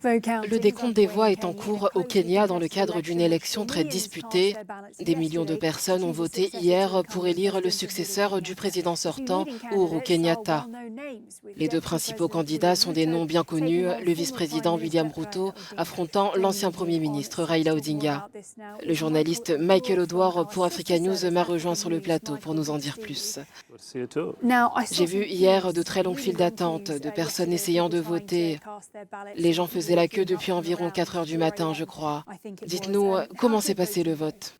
Le décompte des voix est en cours au Kenya dans le cadre d'une élection très disputée. Des millions de personnes ont voté hier pour élire le successeur du président sortant, Uhuru Kenyatta. Les deux principaux candidats sont des noms bien connus, le vice-président William Ruto affrontant l'ancien Premier ministre Raila Odinga. Le journaliste Michael Odwar pour Africa News m'a rejoint sur le plateau pour nous en dire plus. J'ai vu hier de très longues files d'attente, de personnes essayant de voter. Les gens faisaient la queue depuis environ 4 heures du matin, je crois. Dites-nous, comment s'est passé le vote?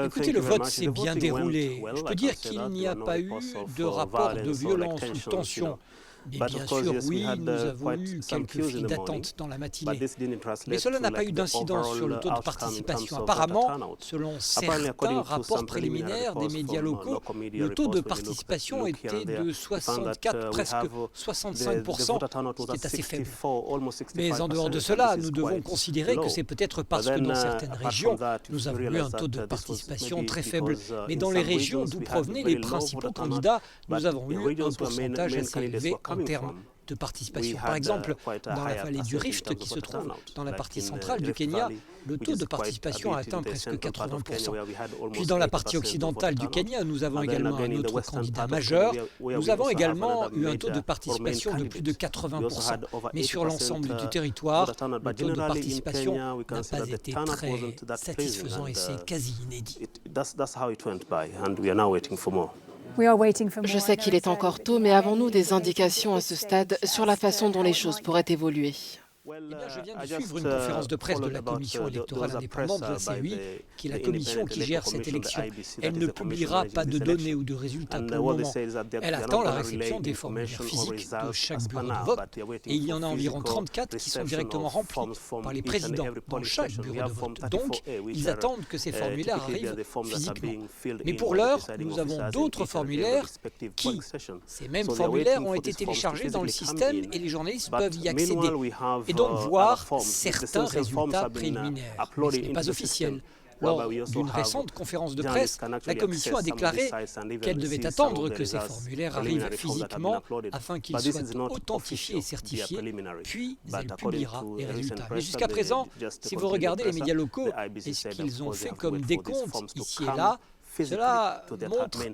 Écoutez, le vote s'est bien déroulé. Je peux dire qu'il n'y a pas eu de rapport de violence ou de tension. Mais bien sûr, oui, nous avons eu quelques files d'attente dans la matinée. Mais cela n'a pas eu d'incidence sur le taux de participation. Apparemment, selon certains rapports préliminaires des médias locaux, le taux de participation était de 64, presque 65%, ce qui est assez faible. Mais en dehors de cela, nous devons considérer que c'est peut-être parce que dans certaines régions, nous avons eu un taux de participation très faible. Mais dans les régions d'où provenaient les principaux candidats, nous avons eu un pourcentage assez élevé en termes de participation. Par exemple, dans la vallée du Rift, qui se trouve dans la partie centrale du Kenya, le taux de participation a atteint presque 80%. Puis dans la partie occidentale du Kenya, nous avons également un autre candidat majeur. Nous avons également eu un taux de participation de plus de 80%. Mais sur l'ensemble du territoire, le taux de participation n'a pas été très satisfaisant et c'est quasi inédit. Je sais qu'il est encore tôt, mais avons-nous des indications à ce stade sur la façon dont les choses pourraient évoluer? Eh bien, je viens de suivre une conférence de presse de la Commission électorale indépendante de la CEI, qui est la commission qui gère cette élection. Elle ne publiera pas de données ou de résultats pour le moment. Elle attend la réception des formulaires physiques de chaque bureau de vote. Et il y en a environ 34 qui sont directement remplis par les présidents dans chaque bureau de vote. Donc, ils attendent que ces formulaires arrivent physiquement. Mais pour l'heure, nous avons d'autres formulaires qui, ces mêmes formulaires, ont été téléchargés dans le système et les journalistes peuvent y accéder. Et donc voir certains résultats préliminaires, mais ce n'est pas officiel. Lors d'une récente conférence de presse, la Commission a déclaré qu'elle devait attendre que ces formulaires arrivent physiquement afin qu'ils soient authentifiés et certifiés, puis elle publiera les résultats. Mais jusqu'à présent, si vous regardez les médias locaux et ce qu'ils ont fait comme décompte ici et là, cela montre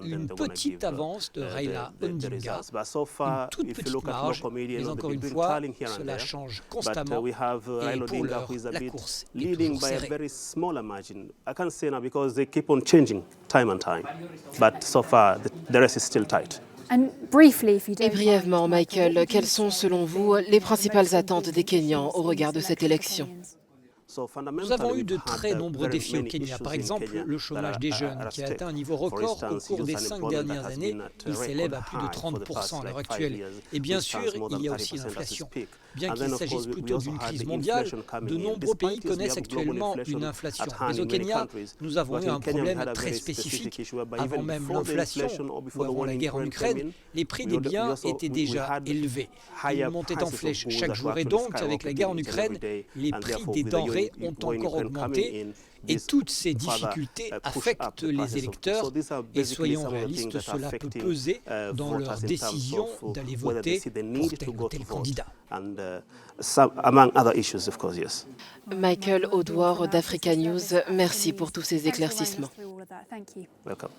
une petite avance de Raila Odinga, une toute petite marge, mais encore une fois, cela change constamment et pour l'heure, la course est toujours serrée. Et brièvement, Michael, quelles sont selon vous les principales attentes des Kenyans au regard de cette élection? Nous avons eu de très nombreux défis au Kenya. Par exemple, le chômage des jeunes, qui a atteint un niveau record au cours des 5 dernières années. Il s'élève à plus de 30% à l'heure actuelle. Et bien sûr, il y a aussi l'inflation. Bien qu'il s'agisse plutôt d'une crise mondiale, de nombreux pays connaissent actuellement une inflation. Mais au Kenya, nous avons eu un problème très spécifique. Avant même l'inflation ou avant la guerre en Ukraine, les prix des biens étaient déjà élevés. Ils montaient en flèche chaque jour. Et donc, avec la guerre en Ukraine, les prix des denrées ont encore augmenté. Et toutes ces difficultés affectent les électeurs et soyons réalistes, cela peut peser dans leur décision d'aller voter pour tel ou tel candidat. Michael Odwar d'Africa News, merci pour tous ces éclaircissements. Welcome.